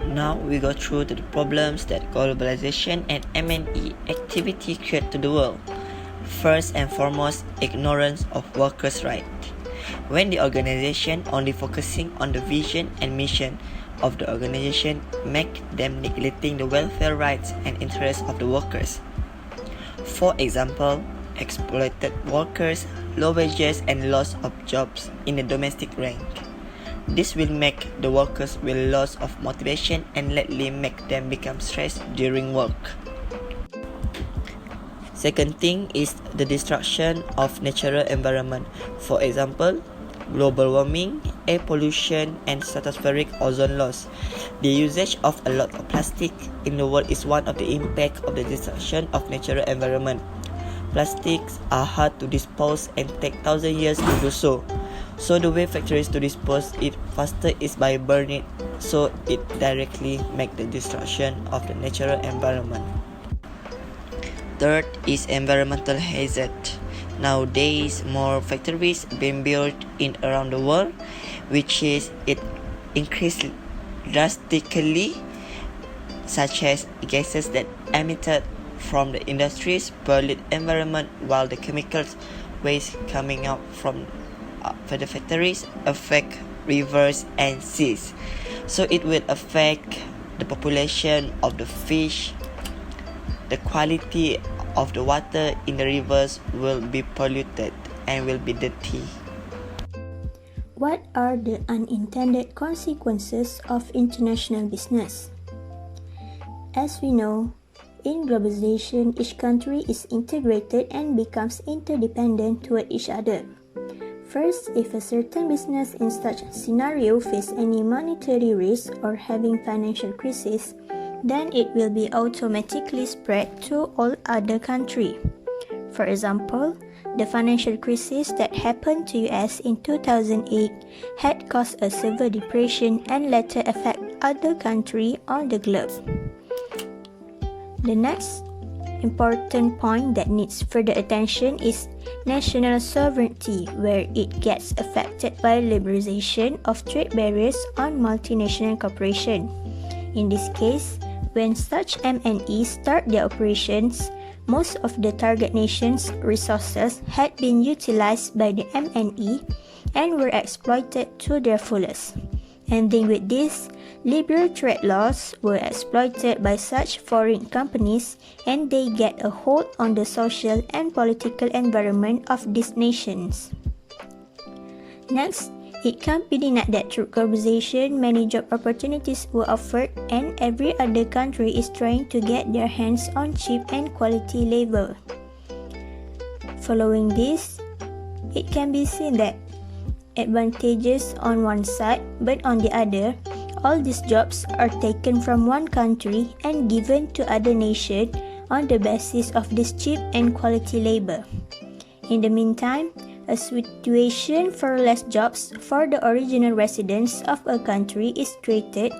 Now we go through to the problems that globalization and M&E activity create to the world. First and foremost, ignorance of workers' rights. When the organization only focusing on the vision and mission of the organization make them neglecting the welfare rights and interests of the workers. For example, exploited workers, low wages and loss of jobs in the domestic rank. This will make the workers will loss of motivation and likely make them become stressed during work. Second thing is the destruction of natural environment. For example, global warming, air pollution and stratospheric ozone loss. The usage of a lot of plastic in the world is one of the impacts of the destruction of natural environment. Plastics are hard to dispose and take thousands of years to do so. So the way factories to dispose it faster is by burning it, so it directly make the destruction of the natural environment. Third is environmental hazard. Nowadays, more factories being built in around the world, which is it increased drastically, such as gases that emitted from the industries pollute environment, while the chemicals waste coming out from the factories affect rivers and seas. So it will affect the population of the fish. The quality of the water in the rivers will be polluted and will be dirty. What are the unintended consequences of international business? As we know, in globalization, each country is integrated and becomes interdependent toward each other. First, if a certain business in such scenario face any monetary risk or having financial crisis, then it will be automatically spread to all other countries. For example, the financial crisis that happened to US in 2008 had caused a severe depression and later affect other countries on the globe. The next important point that needs further attention is national sovereignty, where it gets affected by liberalization of trade barriers on multinational corporations. In this case, when such M&Es start their operations, most of the target nation's resources had been utilized by the M&E and were exploited to their fullest. Ending with this, liberal trade laws were exploited by such foreign companies and they get a hold on the social and political environment of these nations. Next, it can't be denied that through globalization, many job opportunities were offered and every other country is trying to get their hands on cheap and quality labor. Following this, it can be seen that advantages on one side, but on the other, all these jobs are taken from one country and given to other nations on the basis of this cheap and quality labor. In the meantime, a situation for less jobs for the original residents of a country is created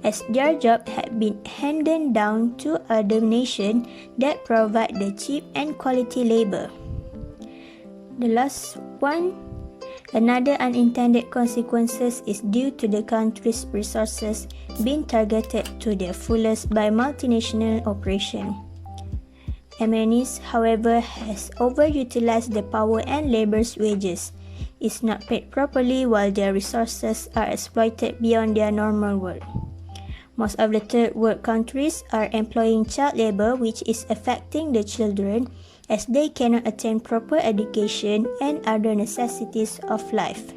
as their job had been handed down to other nations that provide the cheap and quality labor. The last one, another unintended consequences is due to the country's resources being targeted to their fullest by multinational operation. MNEs, however, has overutilized the power and labor's wages, is not paid properly while their resources are exploited beyond their normal work. Most of the third world countries are employing child labor, which is affecting the children as they cannot attain proper education and other necessities of life.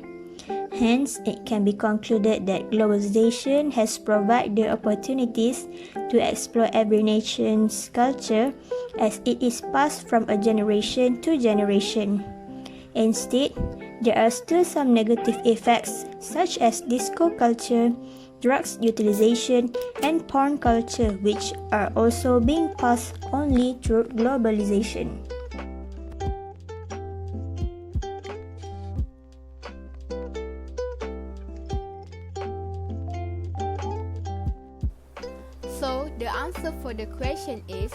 Hence, it can be concluded that globalization has provided the opportunities to explore every nation's culture as it is passed from a generation to generation. Instead, there are still some negative effects such as disco culture, drugs utilization, and porn culture, which are also being passed only through globalization. So, the answer for the question is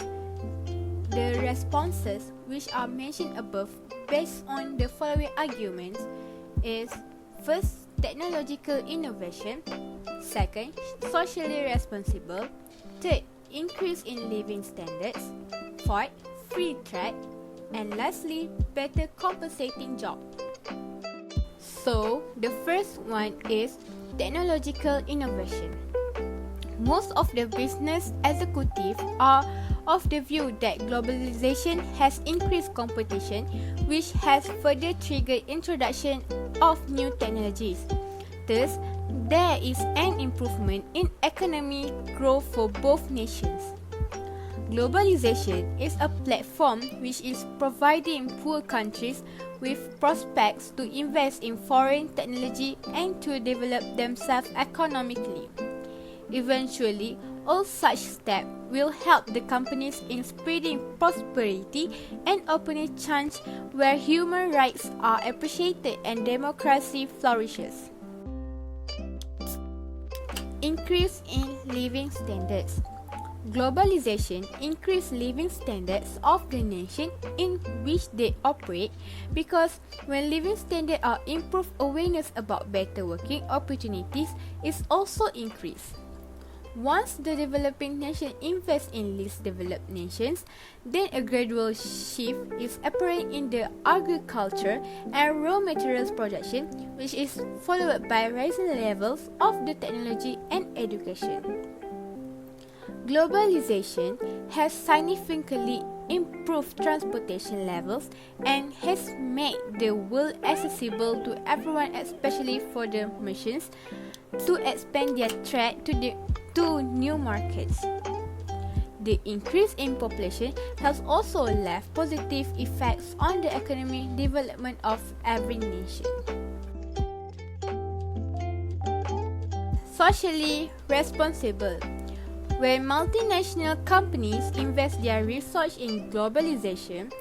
the responses which are mentioned above based on the following arguments is: first, technological innovation; Second, socially responsible. Third, increase in living standards. Fourth, free trade. And lastly, better compensating job. So, the first one is technological innovation. Most of the business executives are of the view that globalization has increased competition, which has further triggered introduction of new technologies. Thus, there is an improvement in economic growth for both nations. Globalization is a platform which is providing poor countries with prospects to invest in foreign technology and to develop themselves economically. Eventually, all such steps will help the companies in spreading prosperity and opening chance where human rights are appreciated and democracy flourishes. Increase in living standards. Globalization increased living standards of the nation in which they operate because when living standards are improved, awareness about better working opportunities is also increased. Once the developing nation invests in least developed nations, then a gradual shift is apparent in the agriculture and raw materials production, which is followed by rising levels of the technology and education. Globalization has significantly improved transportation levels and has made the world accessible to everyone, especially for the merchants, to expand their trade to new markets. The increase in population has also left positive effects on the economic development of every nation. Socially responsible. When multinational companies invest their research in globalization,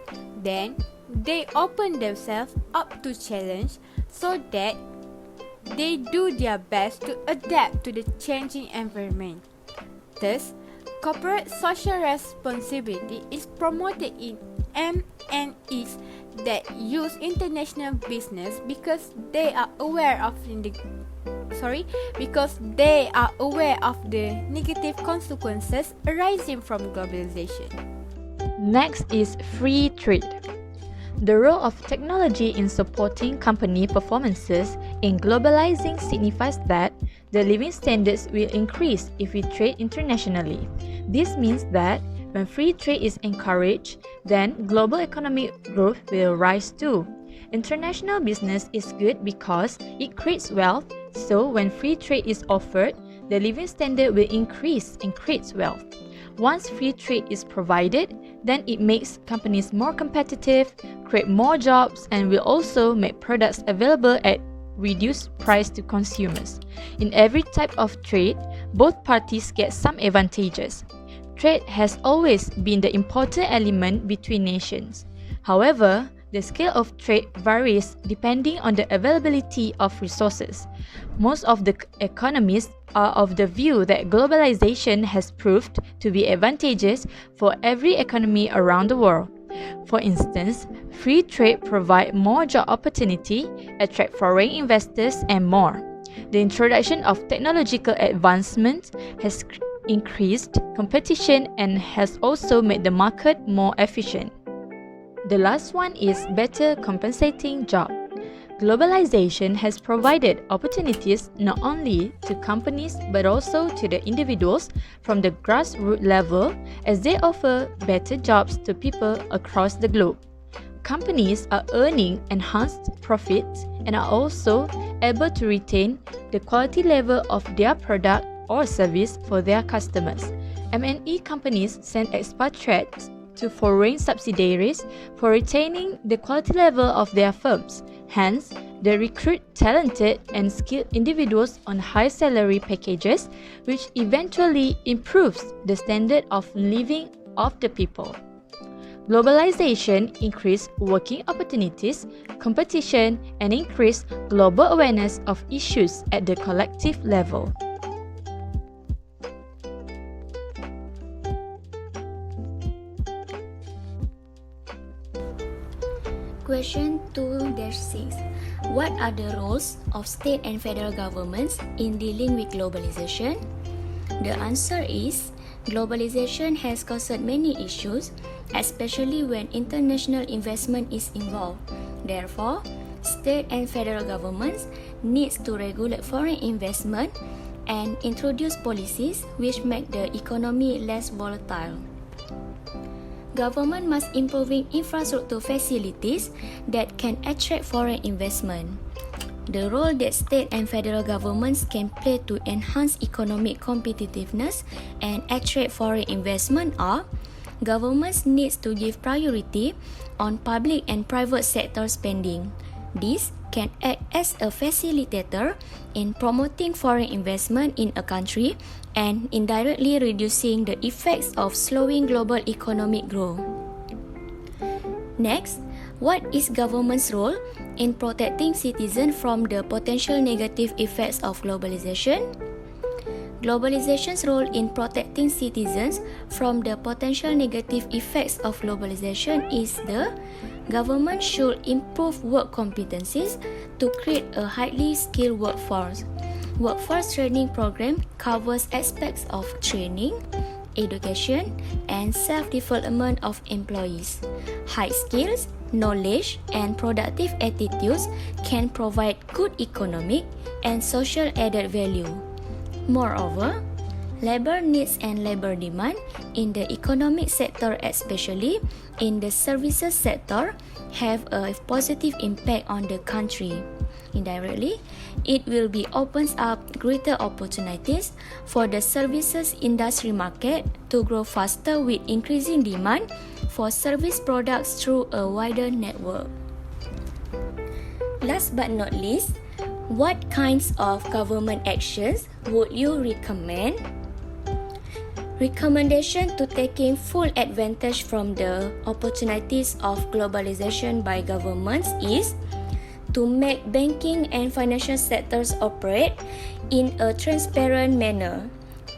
then they open themselves up to challenge so that they do their best to adapt to the changing environment. Thus, corporate social responsibility is promoted in MNEs that use international business because they are aware of the negative consequences arising from globalization. Next is free trade. The role of technology in supporting company performances in globalizing signifies that the living standards will increase if we trade internationally. This means that when free trade is encouraged, then global economic growth will rise too. International business is good because it creates wealth, so when free trade is offered, the living standard will increase and creates wealth. Once free trade is provided, then it makes companies more competitive, create more jobs, and will also make products available at reduced price to consumers. In every type of trade, both parties get some advantages. Trade has always been the important element between nations. However, the scale of trade varies depending on the availability of resources. Most of the economists are of the view that globalization has proved to be advantageous for every economy around the world. For instance, free trade provides more job opportunity, attract foreign investors, and more. The introduction of technological advancement has increased competition and has also made the market more efficient. The last one is better compensating job. Globalization has provided opportunities not only to companies but also to the individuals from the grassroots level as they offer better jobs to people across the globe. Companies are earning enhanced profits and are also able to retain the quality level of their product or service for their customers. M&E companies send expatriates to foreign subsidiaries for retaining the quality level of their firms. Hence, they recruit talented and skilled individuals on high salary packages, which eventually improves the standard of living of the people. Globalization increased working opportunities, competition, and increased global awareness of issues at the collective level. Question 2-6. What are the roles of state and federal governments in dealing with globalization? The answer is globalization has caused many issues, especially when international investment is involved. Therefore, state and federal governments needs to regulate foreign investment and introduce policies which make the economy less volatile. Government must improving infrastructure facilities that can attract foreign investment. The role that state and federal governments can play to enhance economic competitiveness and attract foreign investment are: governments needs to give priority on public and private sector spending. This can act as a facilitator in promoting foreign investment in a country and indirectly reducing the effects of slowing global economic growth. Next, what is government's role in protecting citizens from the potential negative effects of globalization? Globalization's role in protecting citizens from the potential negative effects of globalization is the government should improve work competencies to create a highly skilled workforce. Workforce training program covers aspects of training, education, and self-development of employees. High skills, knowledge, and productive attitudes can provide good economic and social added value. Moreover, labor needs and labor demand in the economic sector, especially in the services sector, have a positive impact on the country. Indirectly, it will be opens up greater opportunities for the services industry market to grow faster with increasing demand for service products through a wider network. Last but not least, what kinds of government actions would you recommend? Recommendation to taking full advantage from the opportunities of globalization by governments is to make banking and financial sectors operate in a transparent manner.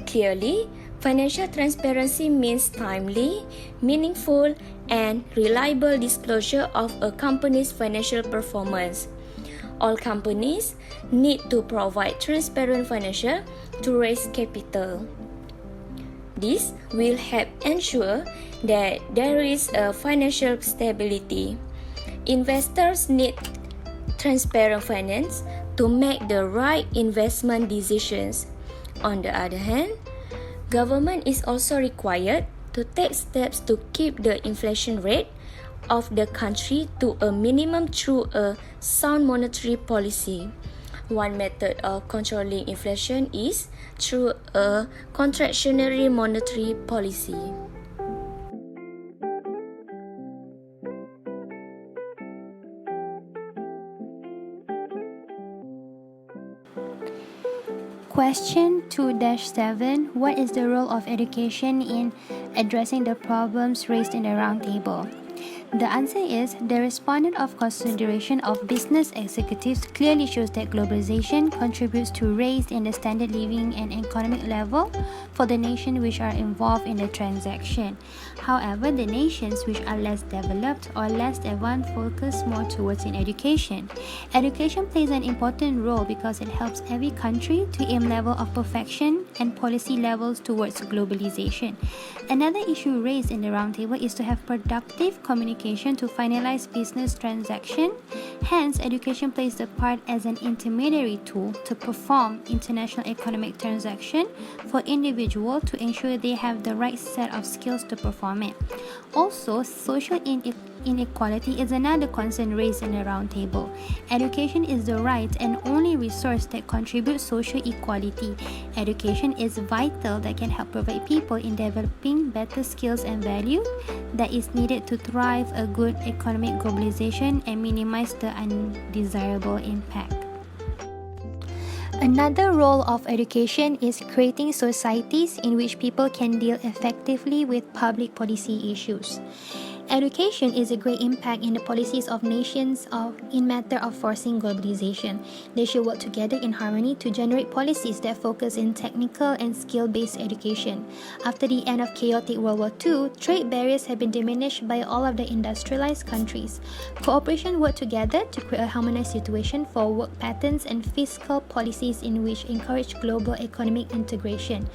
Clearly, financial transparency means timely, meaningful, and reliable disclosure of a company's financial performance. All companies need to provide transparent financial to raise capital. This will help ensure that there is a financial stability. Investors need transparent finance to make the right investment decisions. On the other hand, government is also required to take steps to keep the inflation rate of the country to a minimum through a sound monetary policy. One method of controlling inflation is through a contractionary monetary policy. Question 2-7. What is the role of education in addressing the problems raised in the roundtable? The answer is the respondent of consideration of business executives clearly shows that globalization contributes to raise in the standard living and economic level for the nations which are involved in the transaction. However, the nations which are less developed or less advanced focus more towards in education. Education plays an important role because it helps every country to aim level of perfection and policy levels towards globalization. Another issue raised in the roundtable is to have productive communication to finalize business transaction. Hence, education plays the part as an intermediary tool to perform international economic transaction for individual to ensure they have the right set of skills to perform it. Also, social inequality is another concern raised in the roundtable. Education is the right and only resource that contributes social equality. Education is vital that can help provide people in developing better skills and value that is needed to thrive a good economic globalization and minimize the undesirable impact. Another role of education is creating societies in which people can deal effectively with public policy issues. Education is a great impact in the policies of nations in matter of forcing globalization. They should work together in harmony to generate policies that focus in technical and skill-based education. After the end of chaotic World War II, trade barriers have been diminished by all of the industrialized countries. Cooperation worked together to create a harmonized situation for work patterns and fiscal policies in which encourage global economic integration.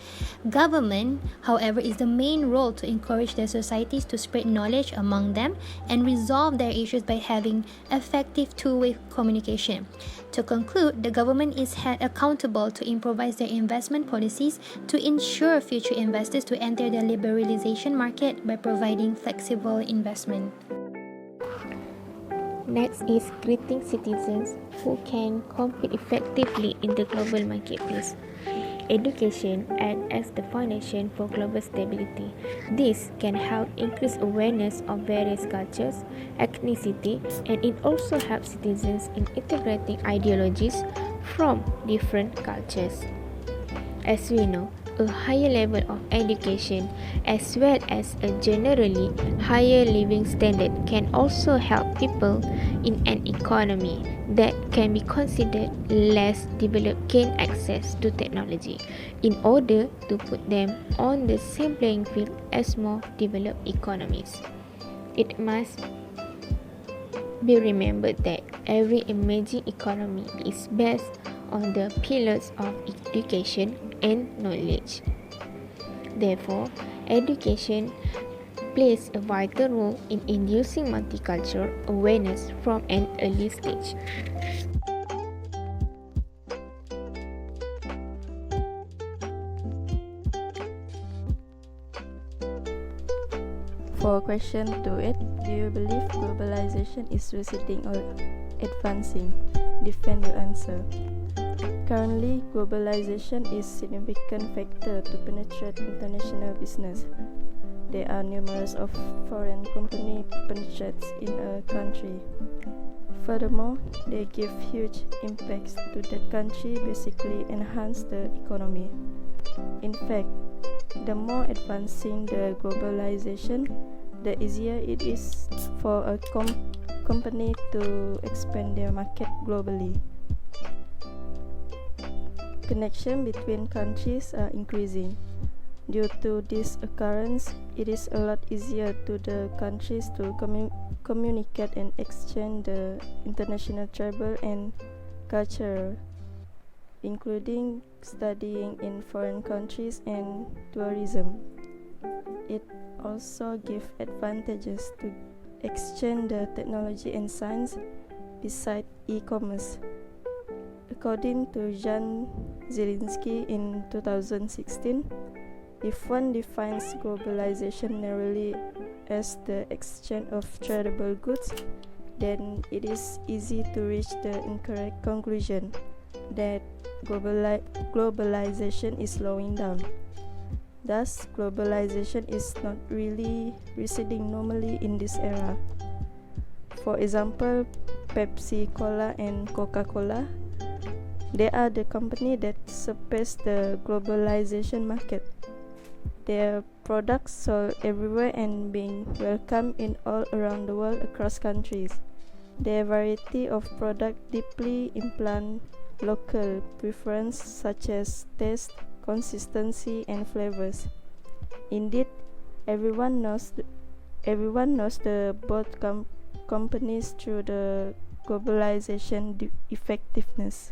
Government, however, is the main role to encourage their societies to spread knowledge among them and resolve their issues by having effective two-way communication. To conclude, the government is held accountable to improvise their investment policies to ensure future investors to enter the liberalization market by providing flexible investment. Next is creating citizens who can compete effectively in the global marketplace. Education acts as the foundation for global stability. This can help increase awareness of various cultures, ethnicity, and it also helps citizens in integrating ideologies from different cultures. As we know, a higher level of education as well as a generally higher living standard can also help people in an economy that can be considered less developed gain access to technology in order to put them on the same playing field as more developed economies. It must be remembered that every emerging economy is based on the pillars of education and knowledge. Therefore, education plays a vital role in inducing multicultural awareness from an early stage. For question 2.8, do you believe globalization is receding or advancing? Defend your answer. Currently, globalization is a significant factor to penetrate international business. There are numerous of foreign company penetrates in a country. Furthermore, they give huge impacts to that country, basically enhance the economy. In fact, the more advancing the globalization, the easier it is for a company to expand their market globally. Connection between countries are increasing. Due to this occurrence, it is a lot easier to the countries to communicate and exchange the international travel and culture, including studying in foreign countries and tourism. It also gives advantages to exchange the technology and science beside e-commerce. According to Jan Zielinski in 2016, if one defines globalization narrowly as the exchange of tradable goods, then it is easy to reach the incorrect conclusion that globalization is slowing down. Thus, globalization is not really receding normally in this era. For example, Pepsi Cola and Coca-Cola, they are the company that surpass the globalization market. Their products sold everywhere and being welcomed in all around the world across countries. Their variety of products deeply implant local preference such as taste, consistency, and flavors. Indeed, everyone knows the both companies through the globalization effectiveness.